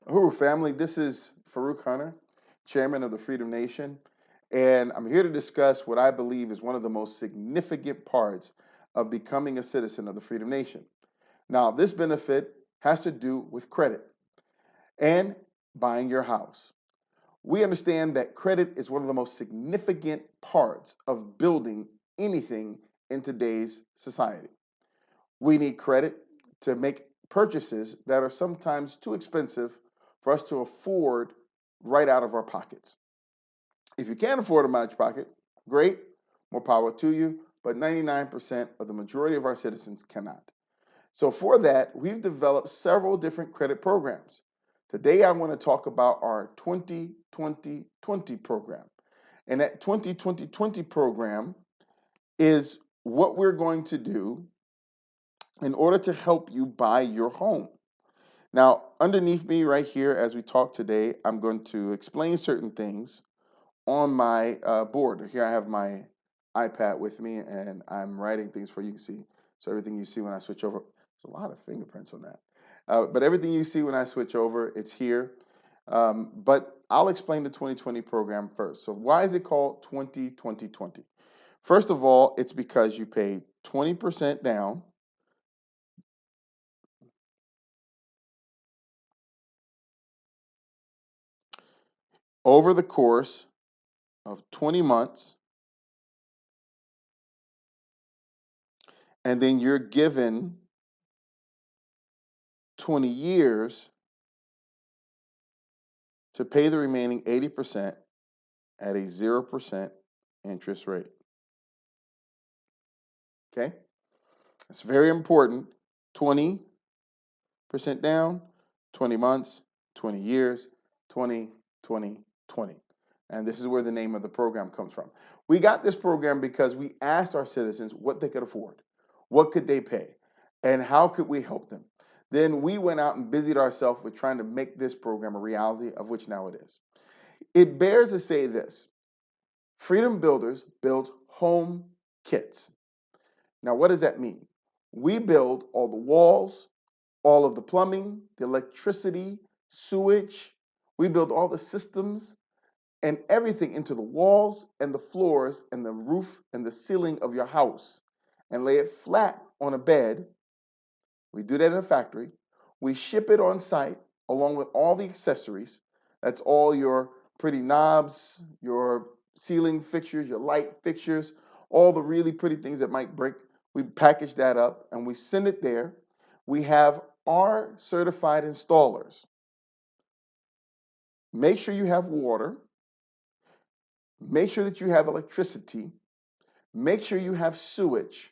Who family, this is Farouk Hunter, chairman of the Freedom Nation, and I'm here to discuss what I believe is one of the most significant parts of becoming a citizen of the Freedom Nation. Now, this benefit has to do with credit and buying your house. We understand that credit is one of the most significant parts of building anything in today's society. We need credit to make purchases that are sometimes too expensive for us to afford right out of our pockets. If you can't afford them out of your pocket, great, more power to you, but 99% of the majority of our citizens cannot. So, for that, we've developed several different credit programs. Today, I want to talk about our 2020 program. And that 2020 program is what we're going to do in order to help you buy your home. Now, underneath me right here as we talk today, I'm going to explain certain things on my board. Here I have my iPad with me and I'm writing things for you to see. So everything you see when I switch over, there's a lot of fingerprints on that. But everything you see when I switch over, it's here. But I'll explain the 2020 program first. So why is it called 2020? First of all, it's because you pay 20% down over the course of 20 months, and then you're given 20 years to pay the remaining 80% at a 0% interest rate. Okay? It's very important. 20% down, 20 months, 20 years, 20, 20, 20. And this is where the name of the program comes from. We got this program because we asked our citizens what they could afford, what could they pay, and how could we help them. Then we went out and busied ourselves with trying to make this program a reality, of which now it is. It bears to say this: Freedom Builders build home kits. Now, what does that mean? We build all the walls, all of the plumbing, the electricity, sewage. We build all the systems and everything into the walls and the floors and the roof and the ceiling of your house and lay it flat on a bed. We do that in a factory. We ship it on site along with all the accessories. That's all your pretty knobs, your ceiling fixtures, your light fixtures, all the really pretty things that might break. We package that up and we send it there. We have our certified installers make sure you have water, make sure that you have electricity, make sure you have sewage,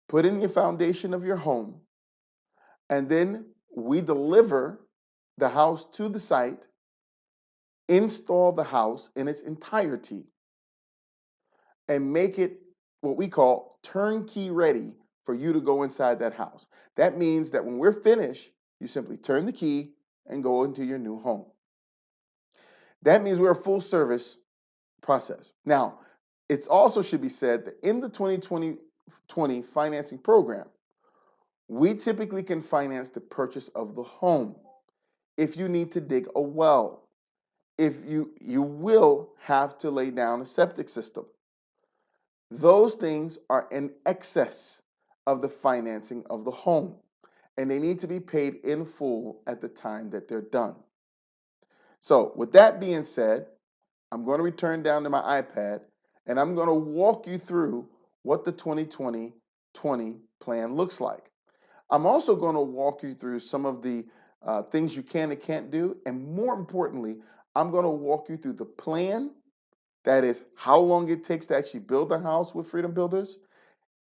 put in your foundation of your home, and then we deliver the house to the site, install the house in its entirety, and make it what we call turnkey ready for you to go inside that house. That means that when we're finished, you simply turn the key and go into your new home. That means we're a full service process. Now, it also should be said that in the 2020 financing program, we typically can finance the purchase of the home. If you need to dig a well, if you will have to lay down a septic system. Those things are in excess of the financing of the home, and they need to be paid in full at the time that they're done. So, with that being said, I'm going to return down to my iPad and I'm going to walk you through what the 2020 plan looks like. I'm also going to walk you through some of the things you can and can't do. And more importantly, I'm going to walk you through the plan, that is, how long it takes to actually build a house with Freedom Builders.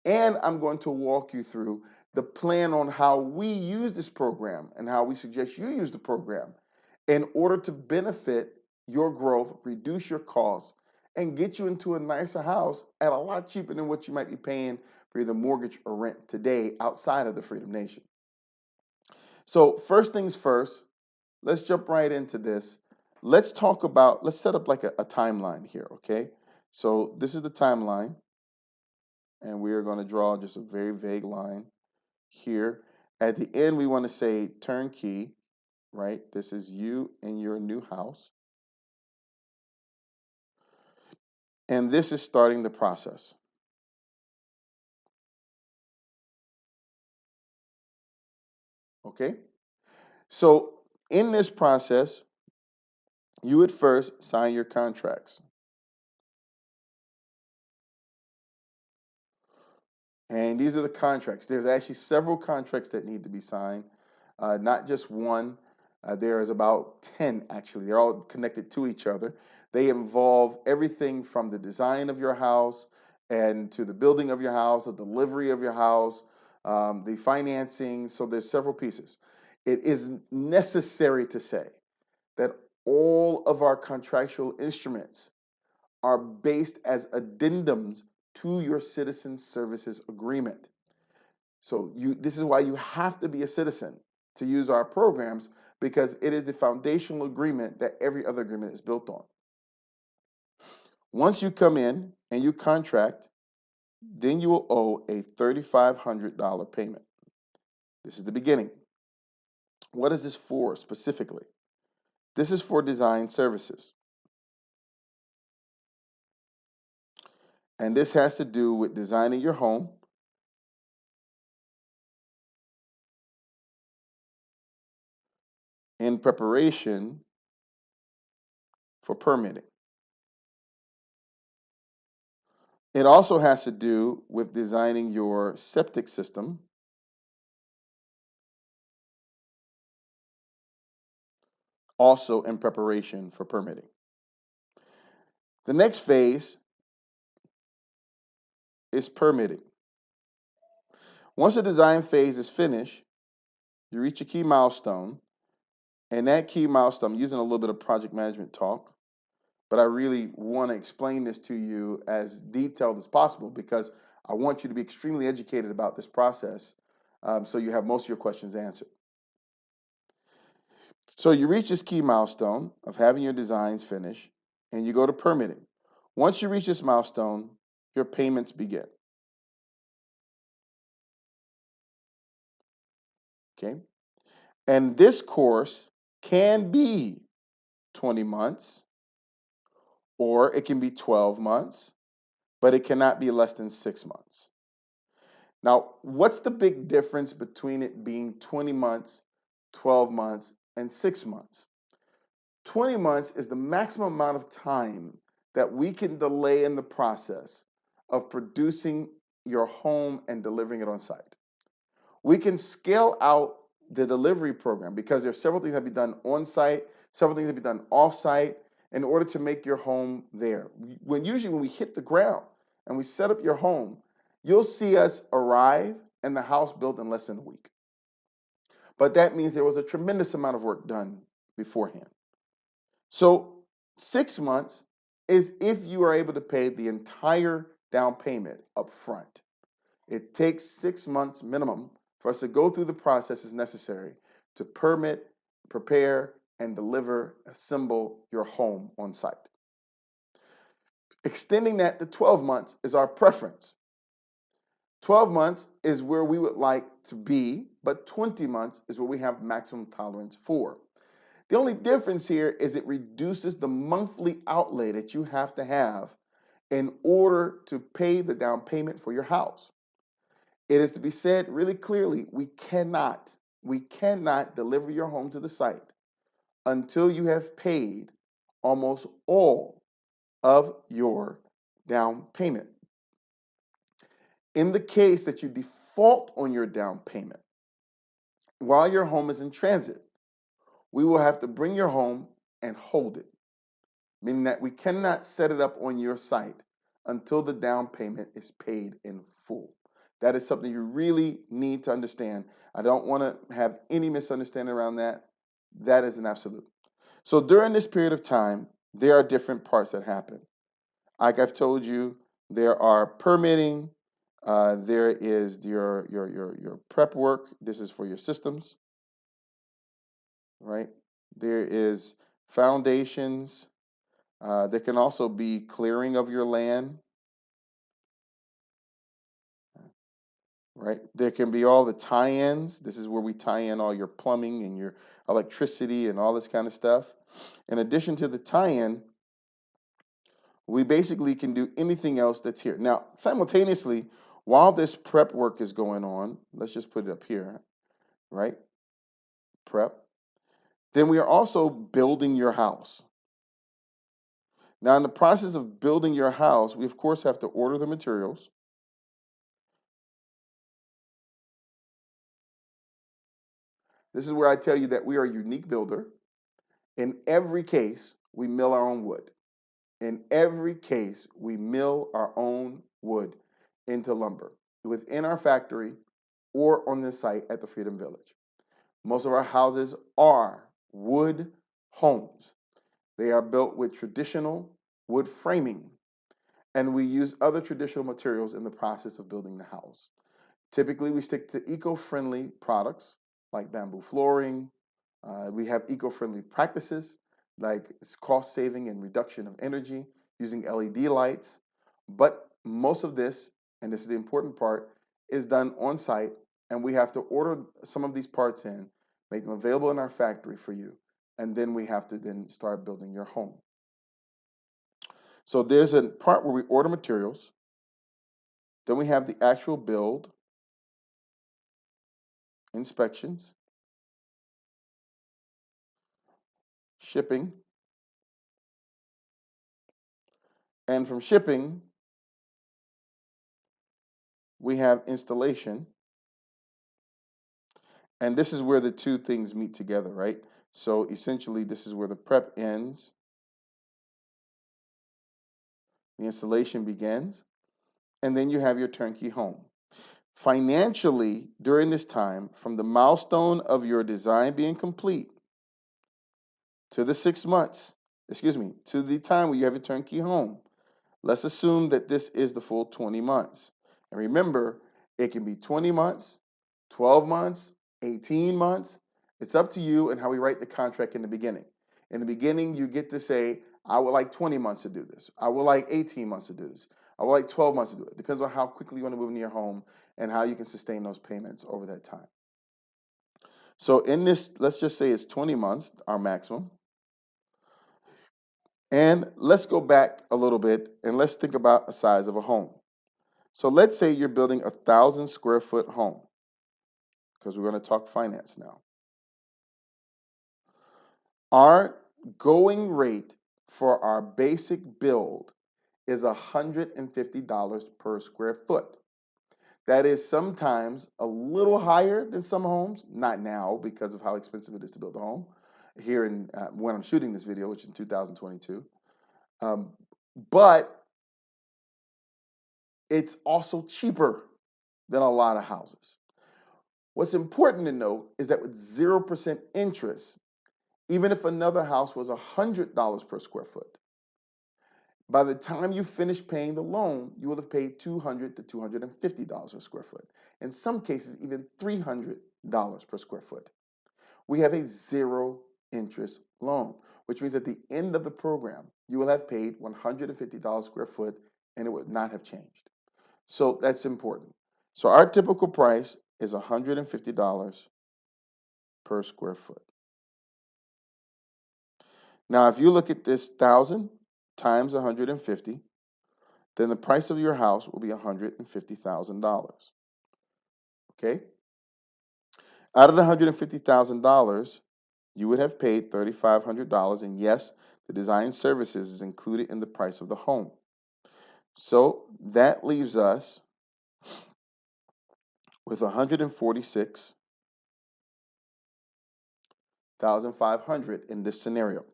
And I'm going to walk you through the plan on how we use this program and how we suggest you use the program in order to benefit your growth, reduce your costs, and get you into a nicer house at a lot cheaper than what you might be paying for either mortgage or rent today outside of the Freedom Nation. So first things first, let's jump right into this. Let's set up like a timeline here, okay? So this is the timeline, and we are going to draw just a very vague line here. At the end, we want to say turnkey. right? This is you in your new house. And this is starting the process. Okay? So in this process, you would first sign your contracts. And these are the contracts. There's actually several contracts that need to be signed, not just one. There is about 10, actually. They're all connected to each other. They involve everything from the design of your house and to the building of your house, the delivery of your house, the financing. So there's several pieces. It is necessary to say that all of our contractual instruments are based as addendums to your citizen services agreement. So this is why you have to be a citizen to use our programs, because it is the foundational agreement that every other agreement is built on. Once you come in and you contract, then you will owe a $3,500 payment. This is the beginning. What is this for specifically? This is for design services. And this has to do with designing your home in preparation for permitting. It also has to do with designing your septic system, also in preparation for permitting. The next phase is permitting. Once the design phase is finished, you reach a key milestone, and that key milestone, I'm using a little bit of project management talk, but I really want to explain this to you as detailed as possible because I want you to be extremely educated about this process, so you have most of your questions answered. So you reach this key milestone of having your designs finished, and you go to permitting. Once you reach this milestone, your payments begin. Okay? And this course can be 20 months or it can be 12 months, but it cannot be less than 6 months. Now, what's the big difference between it being 20 months, 12 months, and 6 months? 20 months is the maximum amount of time that we can delay in the process of producing your home and delivering it on site. We can scale out the delivery program because there's several things that be done on site, several things that be done off site in order to make your home there. Usually when we hit the ground and we set up your home, you'll see us arrive and the house built in less than a week. But that means there was a tremendous amount of work done beforehand. So 6 months is if you are able to pay the entire down payment up front. It takes 6 months minimum for us to go through the processes necessary to permit, prepare, and deliver, assemble your home on site. Extending that to 12 months is our preference. 12 months is where we would like to be, but 20 months is what we have maximum tolerance for. The only difference here is it reduces the monthly outlay that you have to have in order to pay the down payment for your house. It is to be said really clearly, we cannot deliver your home to the site until you have paid almost all of your down payment. In the case that you default on your down payment while your home is in transit, we will have to bring your home and hold it, meaning that we cannot set it up on your site until the down payment is paid in full. That is something you really need to understand. I don't want to have any misunderstanding around that. That is an absolute. So during this period of time, there are different parts that happen. Like I've told you, there are permitting, there is your prep work. This is for your systems, right? There is foundations. There can also be clearing of your land. right? There can be all the tie-ins. This is where we tie in all your plumbing and your electricity and all this kind of stuff. In addition to the tie-in, we basically can do anything else that's here. Now, simultaneously, while this prep work is going on, let's just put it up here, right? Prep. Then we are also building your house. Now, in the process of building your house, we of course have to order the materials. This is where I tell you that we are a unique builder. In every case, we mill our own wood. In every case, we mill our own wood into lumber within our factory or on the site at the Freedom Village. Most of our houses are wood homes. They are built with traditional wood framing, and we use other traditional materials in the process of building the house. Typically, we stick to eco-friendly products like bamboo flooring. We have eco-friendly practices like cost saving and reduction of energy using LED lights. But most of this, and this is the important part, is done on site, and we have to order some of these parts in, make them available in our factory for you, and then we have to then start building your home. So there's a part where we order materials, then we have the actual build, inspections, shipping, and from shipping, we have installation. And this is where the two things meet together, right? So essentially, this is where the prep ends, the installation begins, and then you have your turnkey home. Financially, during this time, from the milestone of your design being complete to the 6 months, to the time where you have your turnkey home, let's assume that this is the full 20 months. And remember, it can be 20 months, 12 months, 18 months. It's up to you and how we write the contract in the beginning. In the beginning, you get to say, I would like 20 months to do this. I would like 18 months to do this. I would like 12 months to do it. Depends on how quickly you want to move into your home and how you can sustain those payments over that time. So in this, let's just say it's 20 months, our maximum. And let's go back a little bit and let's think about the size of a home. So let's say you're building 1,000 square foot home, because we're going to talk finance now. Our going rate for our basic build is $150 per square foot. That is sometimes a little higher than some homes, not now because of how expensive it is to build a home here in when I'm shooting this video, which is in 2022. But it's also cheaper than a lot of houses. What's important to note is that with 0% interest, even if another house was $100 per square foot, by the time you finish paying the loan, you will have paid $200 to $250 per square foot. In some cases, even $300 per square foot. We have a zero interest loan, which means at the end of the program, you will have paid $150 square foot and it would not have changed. So that's important. So our typical price is $150 per square foot. Now, if you look at this 1,000 times 150, then the price of your house will be $150,000. Okay? Out of the $150,000, you would have paid $3,500, and yes, the design services is included in the price of the home. So that leaves us with $146,500 in this scenario.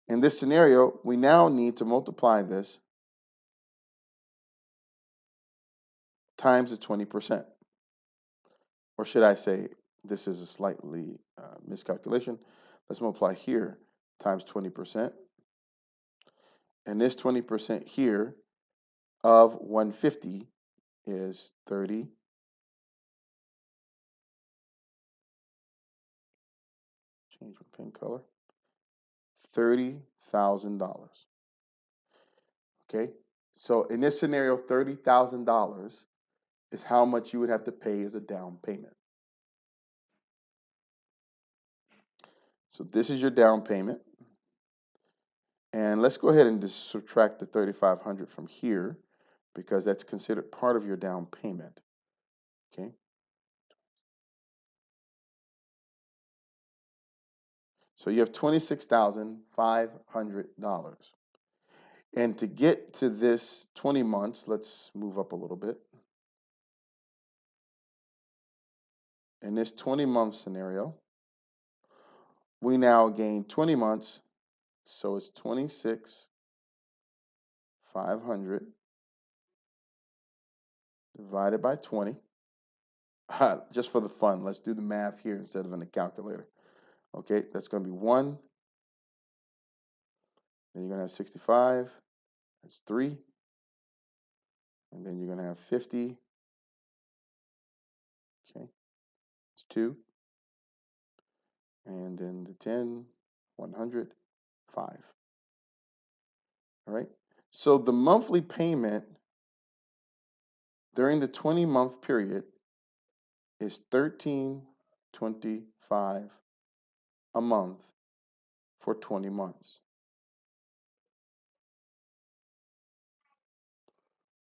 In this scenario, we now need to multiply this times the 20%. Or should I say, this is a slightly miscalculation. Let's multiply here times 20%. And this 20% here of 150 is 30. Change my pen color. $30,000. Okay? So in this scenario, $30,000 is how much you would have to pay as a down payment. So this is your down payment. And let's go ahead and just subtract the $3,500 from here because that's considered part of your down payment. Okay. So you have $26,500. And to get to this 20 months, let's move up a little bit. In this 20-month scenario, we now gain 20 months, so it's 26,500 divided by 20. Just for the fun, let's do the math here instead of in the calculator. Okay, that's going to be 1. Then you're going to have 65. That's 3. And then you're going to have 50. Okay, it's 2. And then the 10, 100, 5. All right. So the monthly payment during the 20-month period is $13.25 a month for 20 months.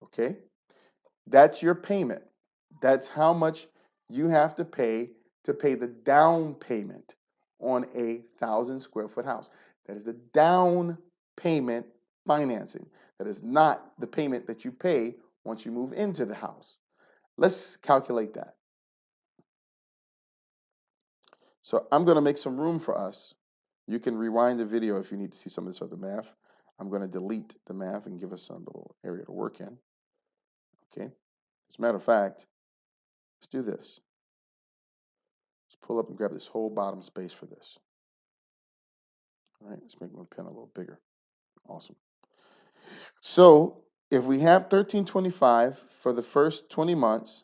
Okay? That's your payment. That's how much you have to pay the down payment on a 1,000-square-foot house. That is the down payment financing. That is not the payment that you pay once you move into the house. Let's calculate that. So I'm going to make some room for us. You can rewind the video if you need to see some of this other math. I'm going to delete the math and give us a little area to work in. Okay. As a matter of fact, let's do this. Let's pull up and grab this whole bottom space for this. All right, let's make my pen a little bigger. Awesome. So if we have $13.25 for the first 20 months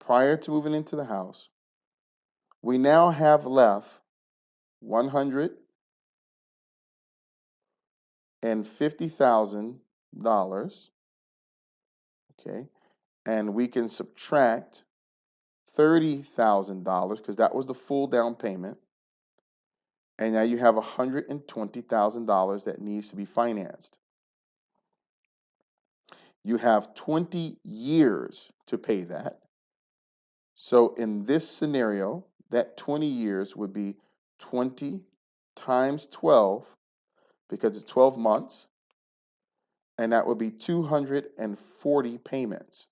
prior to moving into the house, we now have left $150,000. Okay, and we can subtract $30,000 because that was the full down payment. And now you have $120,000 that needs to be financed. You have 20 years to pay that. So in this scenario, that 20 years would be 20 times 12 because it's 12 months. And that would be 240 payments.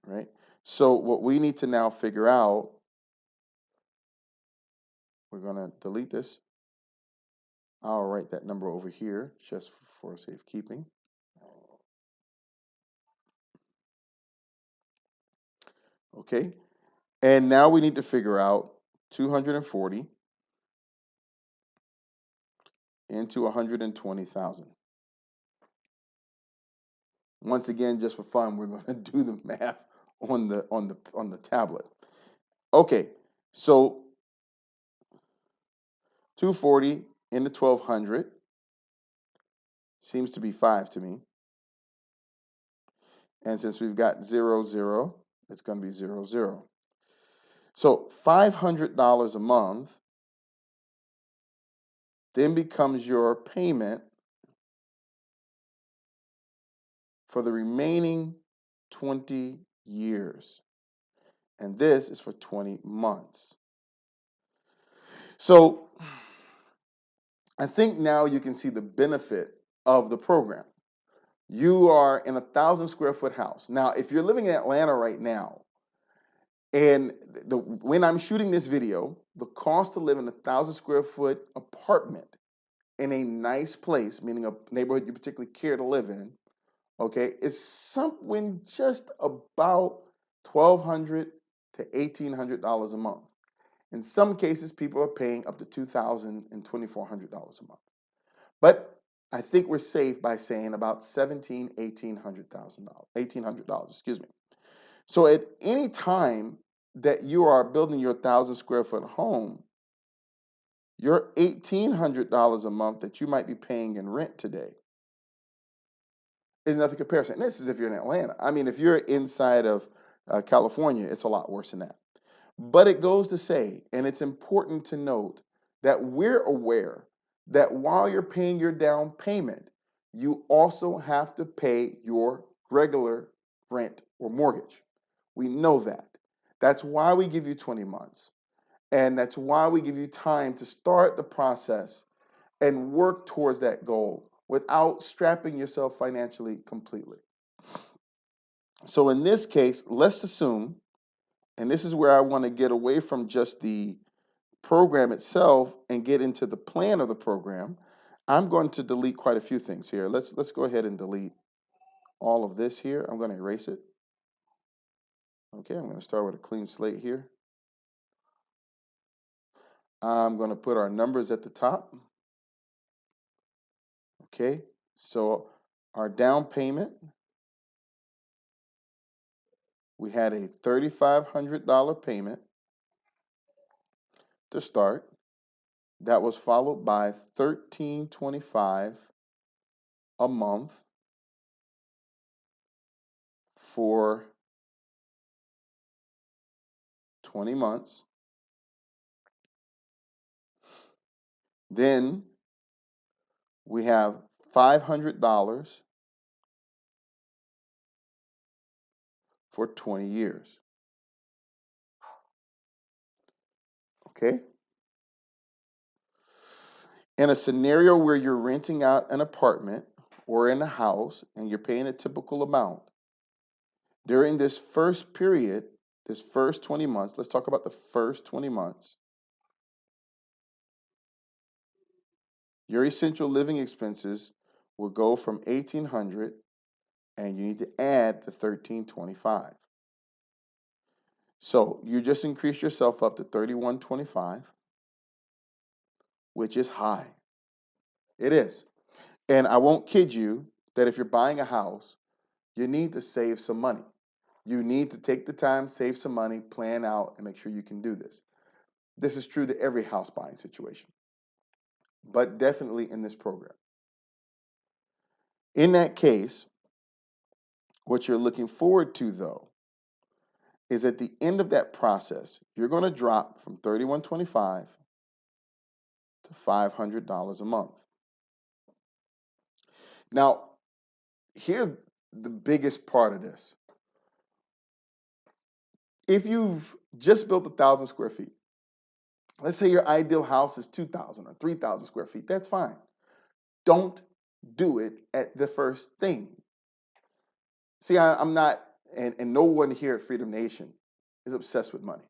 Right? So what we need to now figure out, we're going to delete this. I'll write that number over here just for safekeeping. Okay. And now we need to figure out 240 into 120,000. Once again, just for fun, we're going to do the math on the tablet. Okay. So 240 into 1,200 seems to be 5 to me. And since we've got 0, 0, it's going to be 0, 0. So $500 a month then becomes your payment for the remaining 20 years. And this is for 20 months. So I think now you can see the benefit of the program. You are in a 1,000-square-foot house. Now, if you're living in Atlanta right now, and when I'm shooting this video, the cost to live in a 1,000-square-foot apartment in a nice place, meaning a neighborhood you particularly care to live in, okay, is something just about $1,200 to $1,800 a month. In some cases, people are paying up to $2,000 and $2,400 a month. But I think we're safe by saying about $1,700, $1,800, excuse me. So at any time that you are building your 1,000-square-foot home, Your $1,800 a month that you might be paying in rent today is nothing comparison. And this is if you're in Atlanta. I mean, if you're inside of California, it's a lot worse than that. But it goes to say, and it's important to note that we're aware that while you're paying your down payment, you also have to pay your regular rent or mortgage. We know that. That's why we give you 20 months. And that's why we give you time to start the process and work towards that goal without strapping yourself financially completely. So in this case, let's assume, and this is where I want to get away from just the program itself and get into the plan of the program. I'm going to delete quite a few things here. Let's go ahead and delete all of this here. I'm going to erase it. Okay, I'm going to start with a clean slate here. I'm going to put our numbers at the top. Okay, so our down payment, we had a $3,500 payment to start. That was followed by $1,325 a month for 20 months. Then we have $500 for 20 years. Okay? In a scenario where you're renting out an apartment or in a house and you're paying a typical amount, during this first period, this first 20 months, let's talk about the first 20 months, your essential living expenses will go from $1,800 and you need to add the $1,325. So you just increase yourself up to $3,125, which is high. It is. And I won't kid you that if you're buying a house, you need to save some money. You need to take the time, save some money, plan out, and make sure you can do this. This is true to every house buying situation, but definitely in this program. In that case, what you're looking forward to, though, is at the end of that process, you're going to drop from $3,125 to $500 a month. Now, here's the biggest part of this. If you've just built 1,000 square feet, let's say your ideal house is 2,000 or 3,000 square feet, that's fine. Don't do it at the first thing. See, I'm not, and no one here at Freedom Nation is obsessed with money.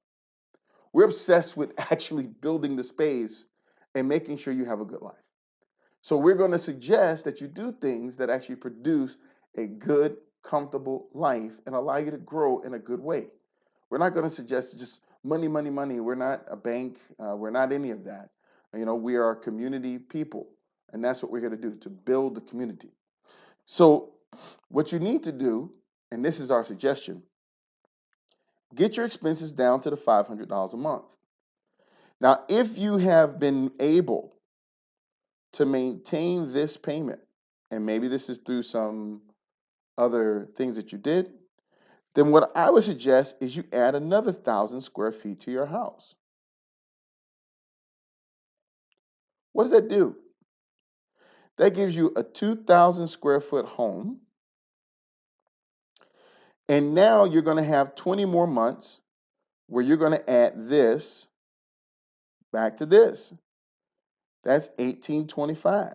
We're obsessed with actually building the space and making sure you have a good life. So we're going to suggest that you do things that actually produce a good, comfortable life and allow you to grow in a good way. We're not going to suggest just money, money, money. We're not a bank. We're not any of that. You know, we are community people, and that's what we're here to do, to build the community. So what you need to do, and this is our suggestion, get your expenses down to the $500 a month. Now, if you have been able to maintain this payment, and maybe this is through some other things that you did, then what I would suggest is you add another 1,000 square feet to your house. What does that do? That gives you a 2,000 square foot home. And now you're going to have 20 more months where you're going to add this back to this. That's 1,825.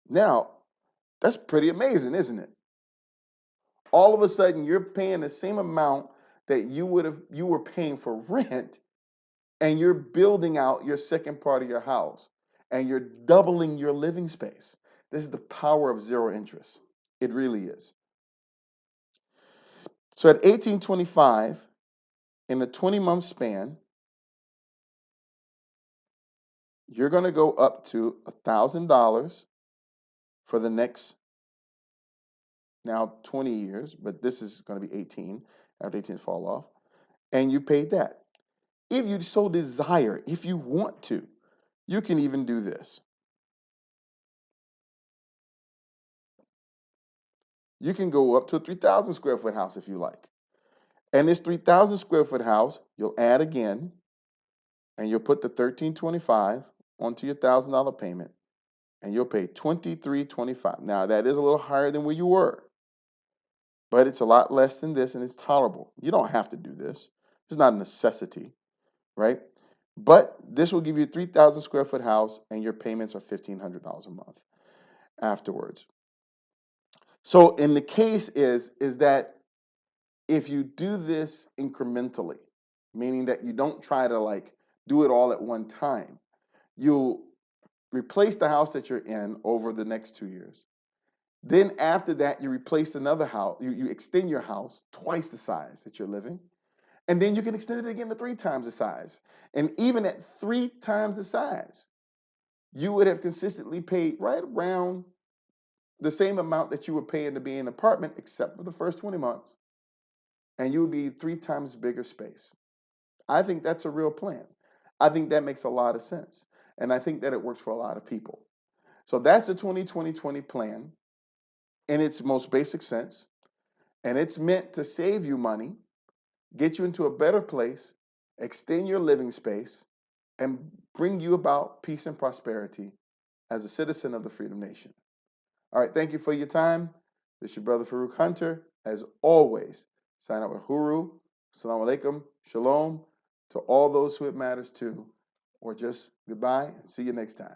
Now, that's pretty amazing, isn't it? All of a sudden, you're paying the same amount that you were paying for rent, and you're building out your second part of your house, and you're doubling your living space. This is the power of zero interest. It really is. So at 1825, in a 20-month span, you're going to go up to $1,000 for the next now 20 years, but this is going to be 18 after 18 fall off, and you paid that. If you so desire, if you want to, you can even do this. You can go up to a 3,000 square foot house if you like. And this 3,000 square foot house, you'll add again, and you'll put the $1,325 onto your $1,000 payment, and you'll pay $2,325. Now that is a little higher than where you were, but it's a lot less than this, and it's tolerable. You don't have to do this. It's not a necessity, right? But this will give you a 3,000 square foot house, and your payments are $1,500 a month afterwards. So in the case is that if you do this incrementally, meaning that you don't try to like do it all at one time, you'll replace the house that you're in over the next 2 years. Then after that, you replace another house. You extend your house twice the size that you're living. And then you can extend it again to 3 times the size. And even at 3 times the size, you would have consistently paid right around the same amount that you were paying to be in an apartment, except for the first 20 months. And you would be 3 times bigger space. I think that's a real plan. I think that makes a lot of sense. And I think that it works for a lot of people. So that's the 20-20-20 plan in its most basic sense. And it's meant to save you money, get you into a better place, extend your living space, and bring you about peace and prosperity as a citizen of the Freedom Nation. All right, thank you for your time. This is your brother Farouk Hunter. As always, sign out with Huru, Assalamu alaikum, Shalom, to all those who it matters to, or just goodbye and see you next time.